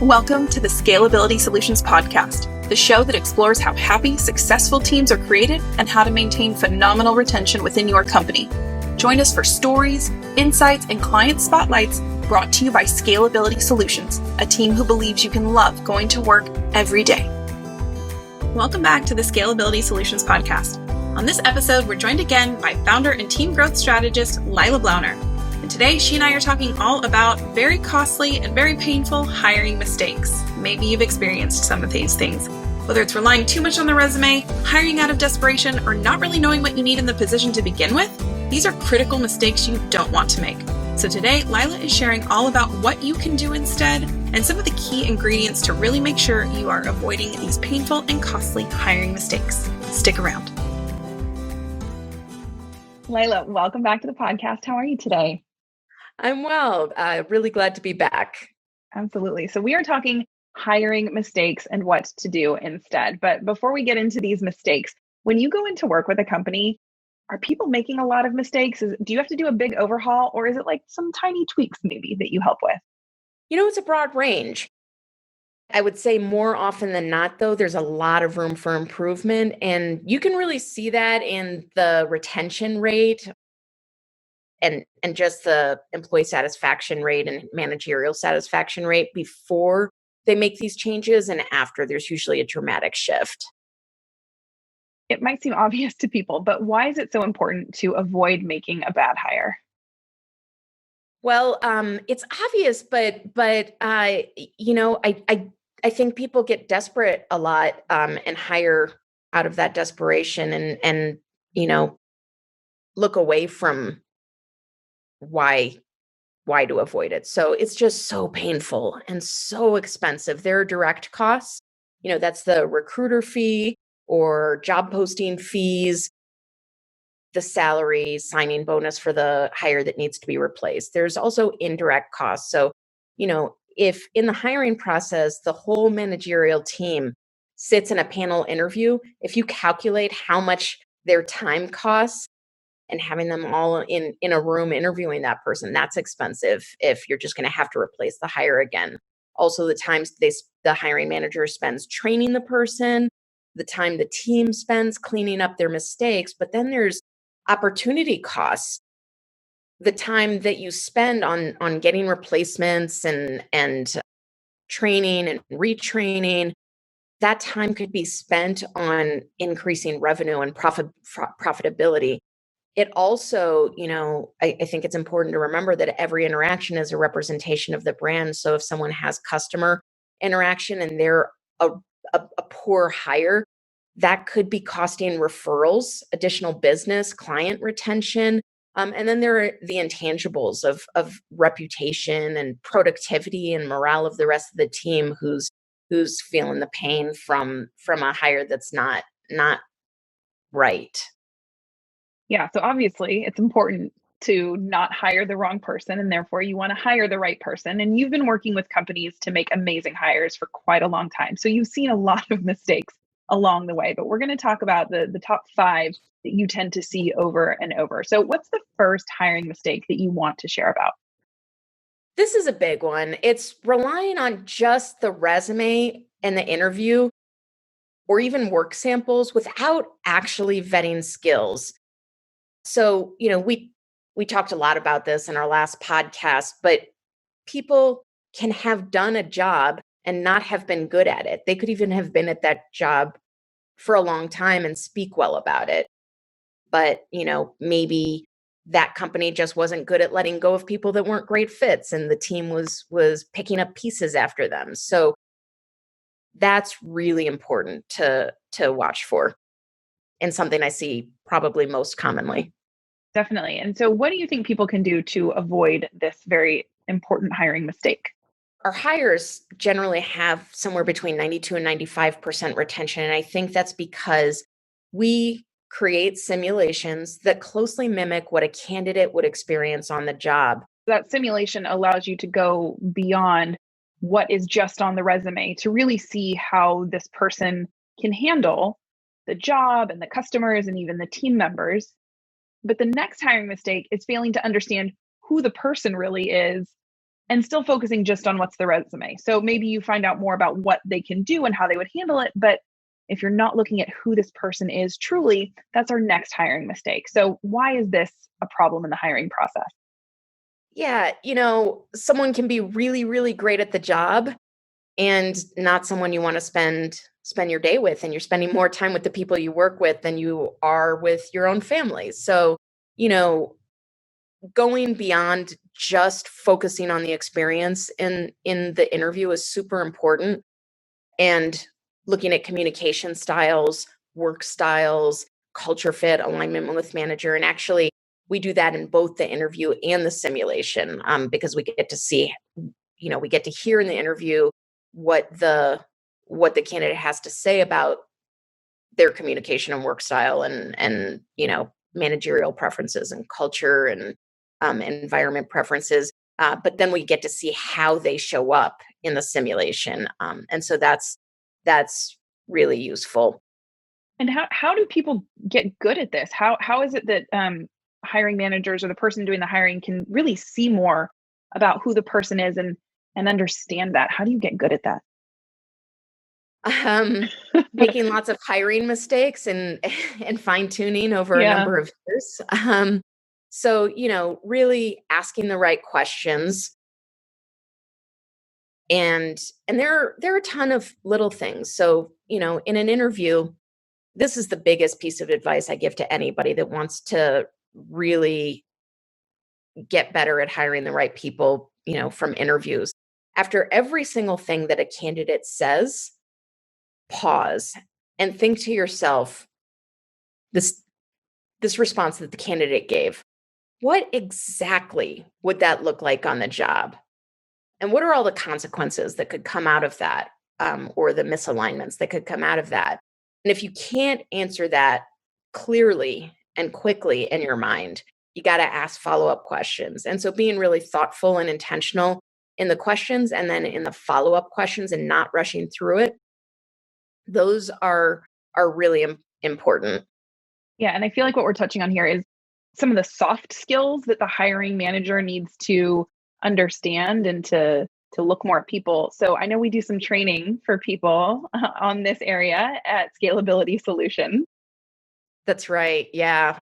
Welcome to the Scalability Solutions Podcast, the show that explores how happy, successful teams are created and how to maintain phenomenal retention within your company. Join us for stories, insights, and client spotlights brought to you by Scalability Solutions, a team who believes you can love going to work every day. Welcome back to the Scalability Solutions Podcast. On this episode, we're joined again by founder and team growth strategist, Leila Blauner. And today, she and I are talking all about very costly and very painful hiring mistakes. Maybe you've experienced some of these things. Whether it's relying too much on the resume, hiring out of desperation, or not really knowing what you need in the position to begin with, these are critical mistakes you don't want to make. So today, Leila is sharing all about what you can do instead and some of the key ingredients to really make sure you are avoiding these painful and costly hiring mistakes. Stick around. Leila, welcome back to the podcast. How are you today? I'm well. Really glad to be back. Absolutely. So we are talking hiring mistakes and what to do instead. But before we get into these mistakes, when you go into work with a company, are people making a lot of mistakes? Do you have to do a big overhaul, or is it like some tiny tweaks maybe that you help with? It's a broad range. I would say more often than not, though, there's a lot of room for improvement. And you can really see that in the retention rate and just the employee satisfaction rate and managerial satisfaction rate before they make these changes, and after there's usually a dramatic shift. It might seem obvious to people, but why is it so important to avoid making a bad hire? Well, it's obvious, but I think people get desperate a lot and hire out of that desperation and look away from why to avoid it. So it's just so painful and so expensive. There are direct costs. That's the recruiter fee or job posting fees, the salary, signing bonus for the hire that needs to be replaced. There's also indirect costs. So, if in the hiring process, the whole managerial team sits in a panel interview, if you calculate how much their time costs and having them all in a room interviewing that person, that's expensive if you're just going to have to replace the hire again. Also, the times the hiring manager spends training the person, the time the team spends cleaning up their mistakes, but then there's opportunity costs, the time that you spend on getting replacements and training and retraining. That time could be spent on increasing revenue and profitability. It also, I think it's important to remember that every interaction is a representation of the brand. So if someone has customer interaction and they're a poor hire, that could be costing referrals, additional business, client retention. And then there are the intangibles of reputation and productivity and morale of the rest of the team who's feeling the pain from a hire that's not right. Yeah, so obviously it's important to not hire the wrong person, and therefore you want to hire the right person. And you've been working with companies to make amazing hires for quite a long time. So you've seen a lot of mistakes along the way, but we're going to talk about the top 5 that you tend to see over and over. So what's the first hiring mistake that you want to share about? This is a big one. It's relying on just the resume and the interview or even work samples without actually vetting skills. So, we talked a lot about this in our last podcast, but people can have done a job and not have been good at it. They could even have been at that job for a long time and speak well about it. But, maybe that company just wasn't good at letting go of people that weren't great fits, and the team was picking up pieces after them. So that's really important to watch for, and something I see probably most commonly. Definitely. And so what do you think people can do to avoid this very important hiring mistake? Our hires generally have somewhere between 92 and 95% retention. And I think that's because we create simulations that closely mimic what a candidate would experience on the job. That simulation allows you to go beyond what is just on the resume to really see how this person can handle the job and the customers and even the team members. But the next hiring mistake is failing to understand who the person really is and still focusing just on what's the resume. So maybe you find out more about what they can do and how they would handle it. But if you're not looking at who this person is truly, that's our next hiring mistake. So why is this a problem in the hiring process? Yeah, someone can be really, really great at the job and not someone you want to spend your day with, and you're spending more time with the people you work with than you are with your own family. So, you know, going beyond just focusing on the experience in the interview is super important, and looking at communication styles, work styles, culture fit, alignment with manager. And actually, we do that in both the interview and the simulation, because we get to see, we get to hear in the interview what the candidate has to say about their communication and work style, and managerial preferences and culture and environment preferences. But then we get to see how they show up in the simulation, and so that's really useful. And how do people get good at this? How is it that hiring managers or the person doing the hiring can really see more about who the person is and understand that? How do you get good at that? Making lots of hiring mistakes and and fine tuning over a Yeah. number of years. So really asking the right questions, and there are a ton of little things. So in an interview, this is the biggest piece of advice I give to anybody that wants to really get better at hiring the right people, from interviews. After every single thing that a candidate says, pause and think to yourself, this this response that the candidate gave, what exactly would that look like on the job? And what are all the consequences that could come out of that, or the misalignments that could come out of that? And if you can't answer that clearly and quickly in your mind, you got to ask follow-up questions. And so being really thoughtful and intentional in the questions, and then in the follow-up questions, and not rushing through it, those are really important. Yeah, and I feel like what we're touching on here is some of the soft skills that the hiring manager needs to understand and to look more at people. So I know we do some training for people on this area at Scalability Solutions. That's right. Yeah.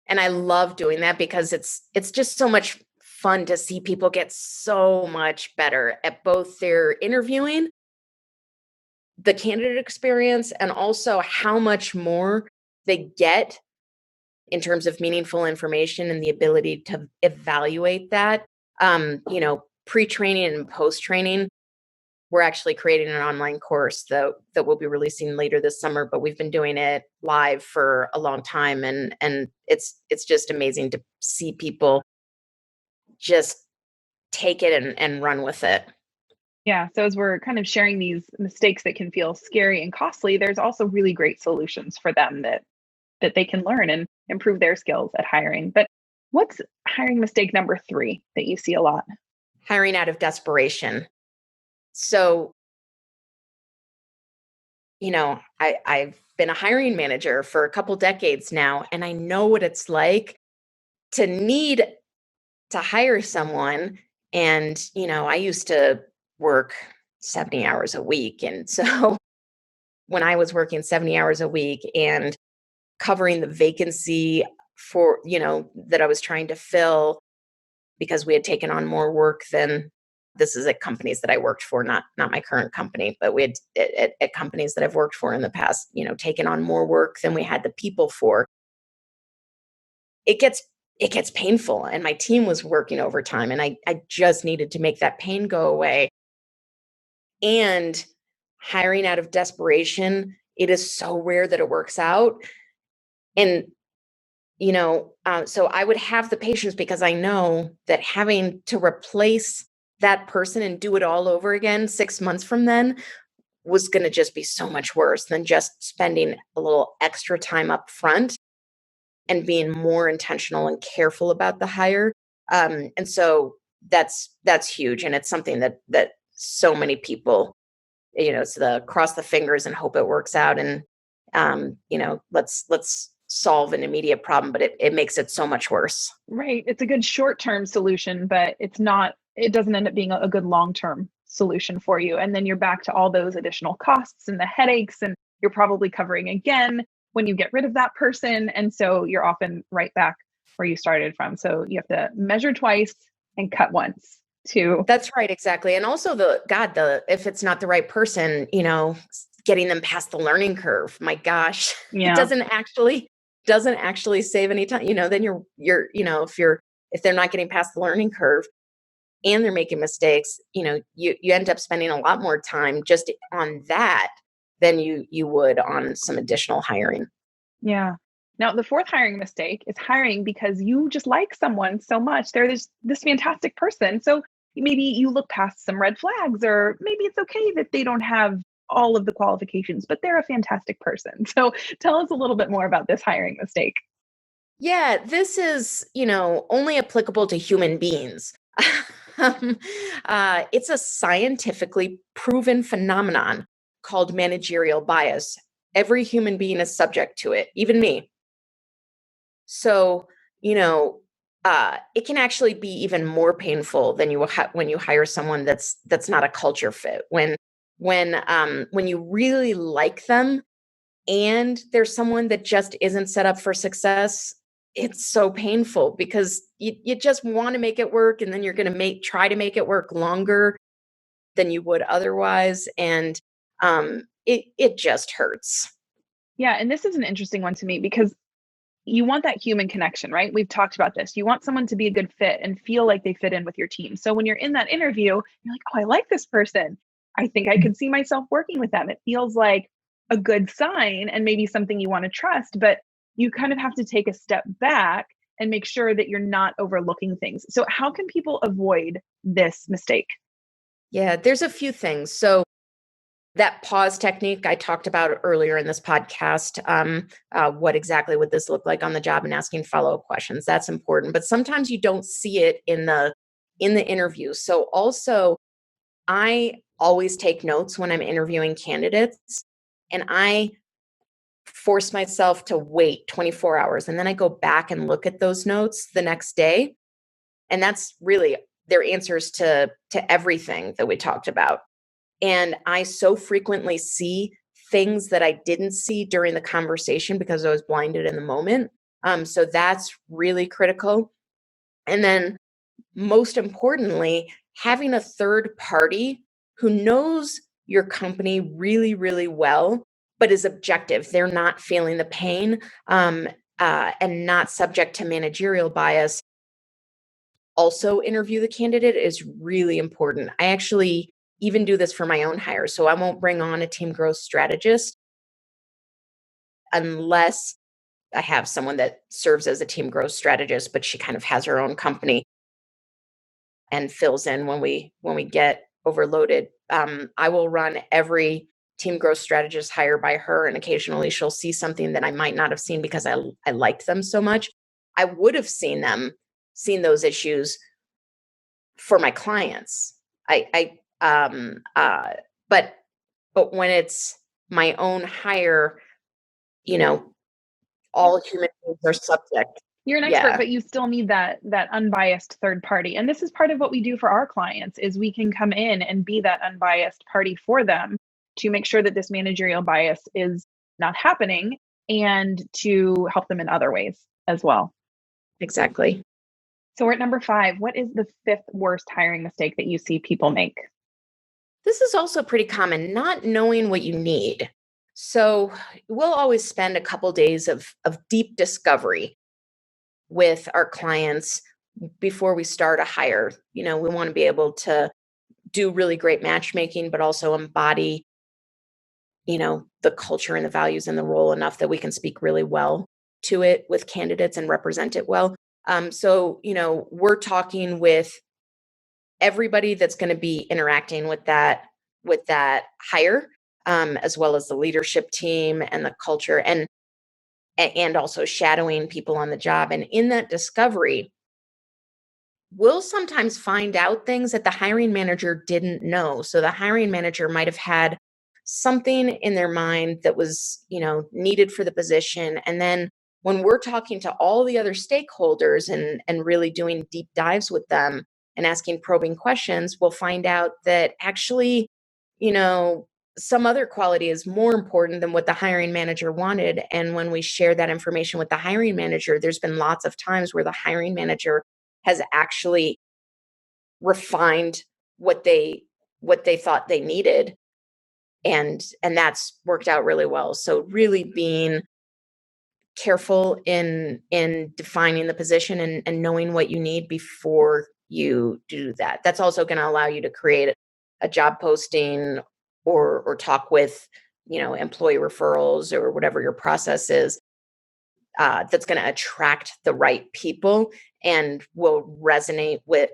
And I love doing that because it's just so much fun to see people get so much better at both their interviewing, the candidate experience, and also how much more they get in terms of meaningful information and the ability to evaluate that. Pre-training and post-training. We're actually creating an online course that we'll be releasing later this summer, but we've been doing it live for a long time, and it's just amazing to see people just take it and run with it. Yeah. So as we're kind of sharing these mistakes that can feel scary and costly, there's also really great solutions for them that they can learn and improve their skills at hiring. But what's hiring mistake number 3 that you see a lot? Hiring out of desperation. So, I've been a hiring manager for a couple decades now, and I know what it's like to need to hire someone. And, I used to work 70 hours a week. And so when I was working 70 hours a week and covering the vacancy for, that I was trying to fill, because we had taken on more work than, this is at companies that I worked for, not my current company, but we had at companies that I've worked for in the past, taken on more work than we had the people for. It gets painful, and my team was working overtime, and I just needed to make that pain go away. And hiring out of desperation, it is so rare that it works out. And so I would have the patience, because I know that having to replace that person and do it all over again 6 months from then was going to just be so much worse than just spending a little extra time up front and being more intentional and careful about the hire. And so that's huge, and it's something that so many people, it's the cross the fingers and hope it works out, and let's solve an immediate problem, but it makes it so much worse. Right. It's a good short-term solution, but it's not it doesn't end up being a good long-term solution for you. And then you're back to all those additional costs and the headaches, and you're probably covering again when you get rid of that person. And so you're often right back where you started from. So you have to measure twice and cut once to. That's right, exactly. And also if it's not the right person, getting them past the learning curve, my gosh, it Yeah. doesn't actually save any time. Then if they're not getting past the learning curve and they're making mistakes, you end up spending a lot more time just on that than you would on some additional hiring. Yeah. Now, the fourth hiring mistake is hiring because you just like someone so much. They're this fantastic person. So maybe you look past some red flags, or maybe it's okay that they don't have all of the qualifications, but they're a fantastic person. So tell us a little bit more about this hiring mistake. Yeah, this is, only applicable to human beings. It's a scientifically proven phenomenon called managerial bias. Every human being is subject to it, even me. So, it can actually be even more painful than when you hire someone that's not a culture fit. When you really like them and there's someone that just isn't set up for success, it's so painful because you just want to make it work, and then you're going to try to make it work longer than you would otherwise, and it just hurts. Yeah, and this is an interesting one to me because you want that human connection, right? We've talked about this. You want someone to be a good fit and feel like they fit in with your team. So when you're in that interview, you're like, oh, I like this person. I think I could see myself working with them. It feels like a good sign and maybe something you want to trust, but you kind of have to take a step back and make sure that you're not overlooking things. So how can people avoid this mistake? Yeah, there's a few things. So that pause technique I talked about earlier in this podcast, what exactly would this look like on the job, and asking follow-up questions. That's important. But sometimes you don't see it in the interview. So also, I always take notes when I'm interviewing candidates, and I force myself to wait 24 hours. And then I go back and look at those notes the next day. And that's really their answers to everything that we talked about. And I so frequently see things that I didn't see during the conversation because I was blinded in the moment. So that's really critical. And then most importantly, having a third party who knows your company really, really well, but is objective. They're not feeling the pain, and not subject to managerial bias. Also interview the candidate is really important. I actually even do this for my own hire. So I won't bring on a team growth strategist unless I have someone that serves as a team growth strategist, but she kind of has her own company and fills in when we get overloaded. I will run every team growth strategist hire by her, and occasionally she'll see something that I might not have seen because I liked them so much. I would have seen those issues for my clients. But when it's my own hire, all human beings are subject. You're an expert, but you still need that unbiased third party. And this is part of what we do for our clients is we can come in and be that unbiased party for them to make sure that this managerial bias is not happening and to help them in other ways as well. Exactly. So we're at number 5. What is the 5th worst hiring mistake that you see people make? This is also pretty common, not knowing what you need. So we'll always spend a couple days of deep discovery with our clients before we start a hire. We want to be able to do really great matchmaking, but also embody, the culture and the values and the role enough that we can speak really well to it with candidates and represent it well. So, we're talking with everybody that's going to be interacting with that hire, as well as the leadership team and the culture, and also shadowing people on the job. And in that discovery, we'll sometimes find out things that the hiring manager didn't know. So the hiring manager might have had something in their mind that was, needed for the position. And then when we're talking to all the other stakeholders and really doing deep dives with them, and asking probing questions, we'll find out that actually, some other quality is more important than what the hiring manager wanted. And when we share that information with the hiring manager, there's been lots of times where the hiring manager has actually refined what they thought they needed. And that's worked out really well. So really being careful in defining the position and knowing what you need before you do that. That's also going to allow you to create a job posting or talk with, employee referrals or whatever your process is, that's going to attract the right people and will resonate with,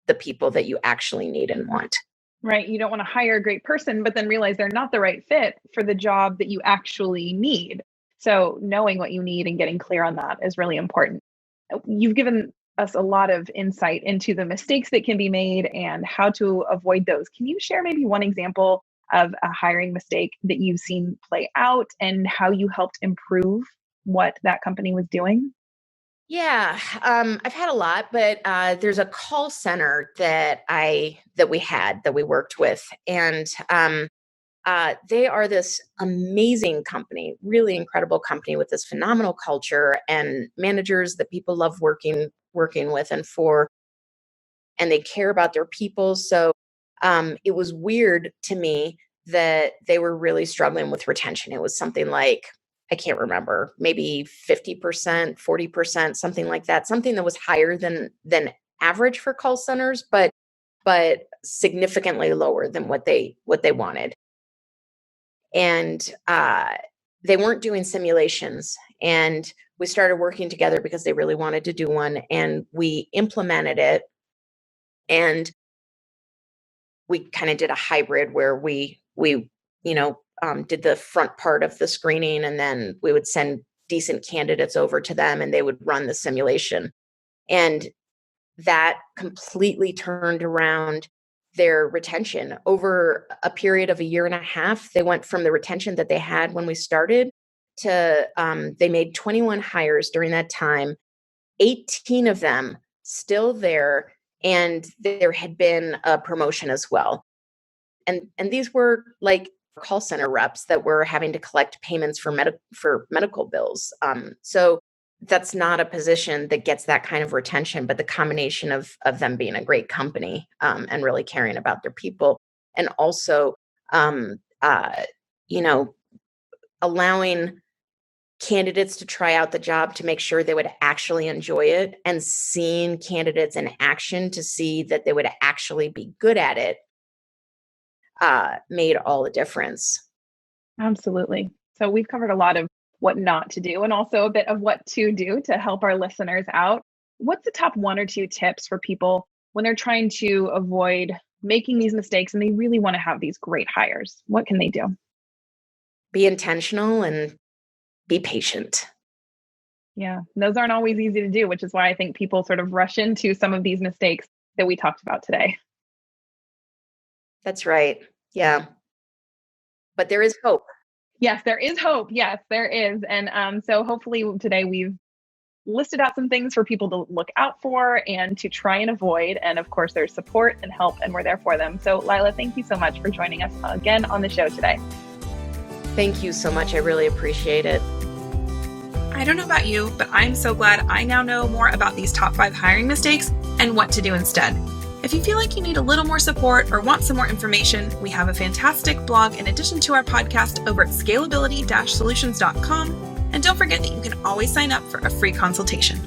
the people that you actually need and want. Right. You don't want to hire a great person, but then realize they're not the right fit for the job that you actually need. So knowing what you need and getting clear on that is really important. You've given us a lot of insight into the mistakes that can be made and how to avoid those. Can you share maybe one example of a hiring mistake that you've seen play out and how you helped improve what that company was doing? Yeah, I've had a lot, but there's a call center that we worked with, and they are this amazing company, really incredible company with this phenomenal culture and managers that people love working with and for, and they care about their people. So it was weird to me that they were really struggling with retention. It was something like, I can't remember, maybe 50%, 40%, something like that, something that was higher than average for call centers, but significantly lower than what they wanted. And they weren't doing simulations. And we started working together because they really wanted to do one. And we implemented it. And we kind of did a hybrid where we did the front part of the screening, and then we would send decent candidates over to them and they would run the simulation. And that completely turned around their retention over a period of a year and a half. They went from the retention that they had when we started to they made 21 hires during that time, 18 of them still there, and there had been a promotion as well. And these were like call center reps that were having to collect payments for medical bills. So that's not a position that gets that kind of retention, but the combination of them being a great company and really caring about their people, and also allowing candidates to try out the job to make sure they would actually enjoy it, and seeing candidates in action to see that they would actually be good at it made all the difference. Absolutely. So we've covered a lot of what not to do and also a bit of what to do to help our listeners out. What's the top 1 or 2 tips for people when they're trying to avoid making these mistakes and they really want to have these great hires? What can they do? Be intentional and be patient. Yeah, those aren't always easy to do, which is why I think people sort of rush into some of these mistakes that we talked about today. That's right. Yeah. But there is hope. Yes, there is hope. Yes, there is. And so hopefully today we've listed out some things for people to look out for and to try and avoid. And of course, there's support and help, and we're there for them. So Leila, thank you so much for joining us again on the show today. Thank you so much. I really appreciate it. I don't know about you, but I'm so glad I now know more about these top 5 hiring mistakes and what to do instead. If you feel like you need a little more support or want some more information, we have a fantastic blog in addition to our podcast over at scalability-solutions.com. And don't forget that you can always sign up for a free consultation.